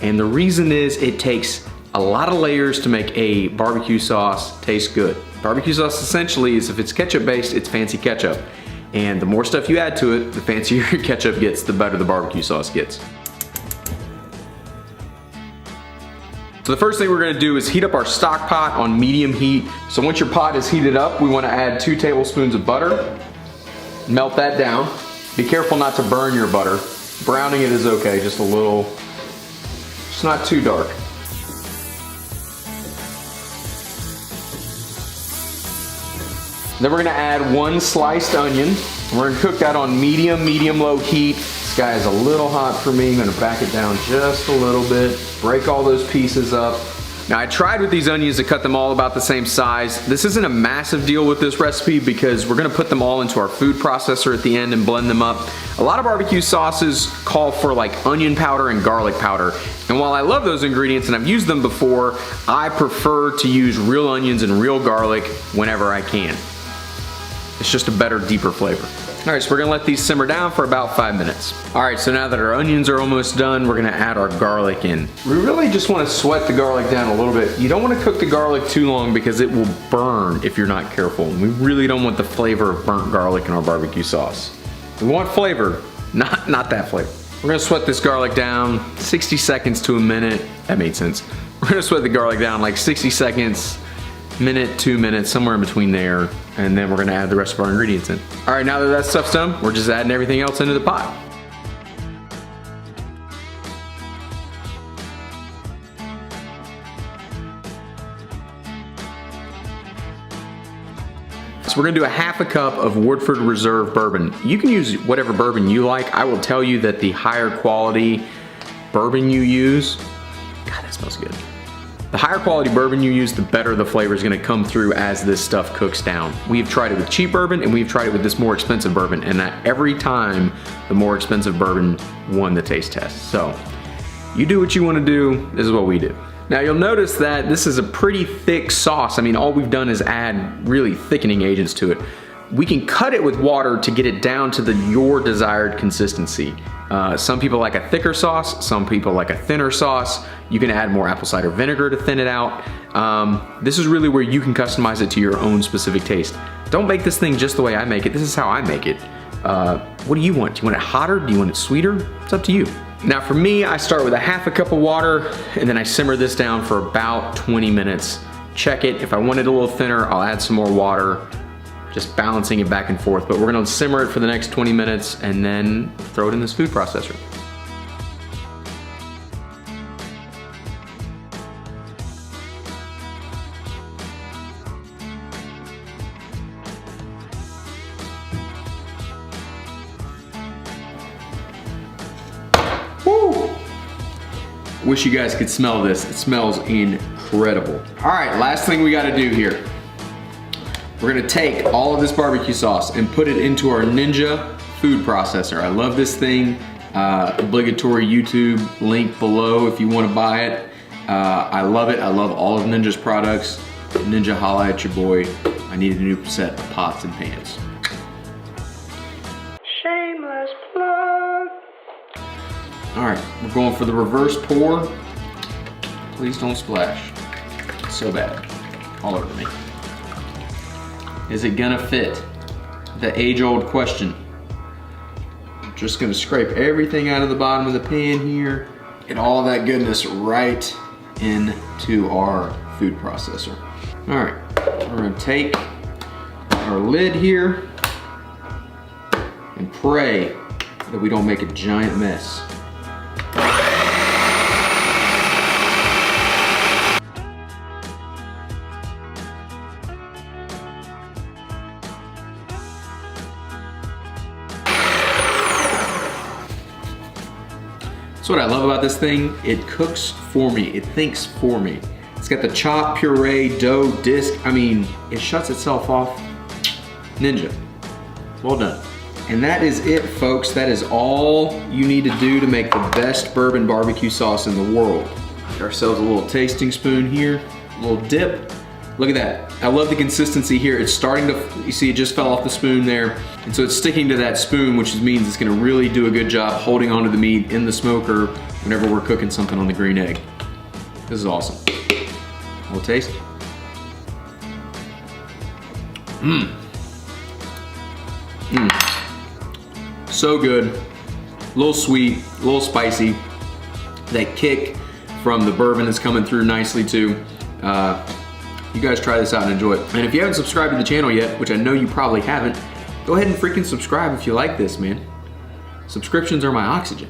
And the reason is it takes a lot of layers to make a barbecue sauce taste good. Barbecue sauce essentially is, if it's ketchup based, it's fancy ketchup. And the more stuff you add to it, the fancier your ketchup gets, the better the barbecue sauce gets. So the first thing we're gonna do is heat up our stock pot on medium heat. So once your pot is heated up, we wanna add 2 tablespoons of butter. Melt that down. Be careful not to burn your butter. Browning it is okay, just a little, just not too dark. Then we're gonna add 1 sliced onion. We're gonna cook that on medium-low heat. This guy is a little hot for me. I'm gonna back it down just a little bit. Break all those pieces up. Now I tried with these onions to cut them all about the same size. This isn't a massive deal with this recipe because we're gonna put them all into our food processor at the end and blend them up. A lot of barbecue sauces call for like onion powder and garlic powder. And while I love those ingredients and I've used them before, I prefer to use real onions and real garlic whenever I can. It's just a better, deeper flavor. All right, so we're gonna let these simmer down for about 5 minutes. All right, so now that our onions are almost done, we're gonna add our garlic in. We really just wanna sweat the garlic down a little bit. You don't wanna cook the garlic too long because it will burn if you're not careful. And we really don't want the flavor of burnt garlic in our barbecue sauce. We want flavor, not that flavor. We're gonna sweat this garlic down 60 seconds to a minute. That made sense. We're gonna sweat the garlic down like 60 seconds, minute, 2 minutes, somewhere in between there, and then we're gonna add the rest of our ingredients in. All right, now that that stuff's done, we're just adding everything else into the pot. So we're gonna do a half a cup of Woodford Reserve bourbon. You can use whatever bourbon you like. I will tell you that the higher quality bourbon you use, God, that smells good. The higher quality bourbon you use, the better the flavor is gonna come through as this stuff cooks down. We've tried it with cheap bourbon and we've tried it with this more expensive bourbon, and every time the more expensive bourbon won the taste test. So you do what you wanna do, this is what we do. Now you'll notice that this is a pretty thick sauce. I mean, all we've done is add really thickening agents to it. We can cut it with water to get it down to your desired consistency. Some people like a thicker sauce, some people like a thinner sauce. You can add more apple cider vinegar to thin it out. This is really where you can customize it to your own specific taste. Don't make this thing just the way I make it. This is how I make it. What do you want? Do you want it hotter? Do you want it sweeter? It's up to you. Now for me, I start with a half a cup of water and then I simmer this down for about 20 minutes. Check it. If I want it a little thinner, I'll add some more water. Just balancing it back and forth, but we're gonna simmer it for the next 20 minutes and then throw it in this food processor. Woo! Wish you guys could smell this. It smells incredible. All right, last thing we gotta do here. We're gonna take all of this barbecue sauce and put it into our Ninja food processor. I love this thing. Obligatory YouTube link below if you wanna buy it. I love it. I love all of Ninja's products. Ninja, holla at your boy. I need a new set of pots and pans. Shameless plug. All right, we're going for the reverse pour. Please don't splash. It's so bad, all over me. Is it gonna fit? The age-old question. I'm just gonna scrape everything out of the bottom of the pan here, get all that goodness right into our food processor. All right, we're gonna take our lid here and pray that we don't make a giant mess. That's what I love about this thing. It cooks for me. It thinks for me. It's got the chop, puree, dough, disc. I mean, it shuts itself off. Ninja. Well done. And that is it, folks. That is all you need to do to make the best bourbon barbecue sauce in the world. Get ourselves a little tasting spoon here, a little dip. Look at that. I love the consistency here. It's starting to, you see it just fell off the spoon there. And so it's sticking to that spoon, which means it's gonna really do a good job holding onto the meat in the smoker whenever we're cooking something on the green egg. This is awesome. We'll taste. So good. A little sweet, a little spicy. That kick from the bourbon is coming through nicely too. You guys try this out and enjoy it. And if you haven't subscribed to the channel yet, which I know you probably haven't, go ahead and freaking subscribe if you like this, man. Subscriptions are my oxygen.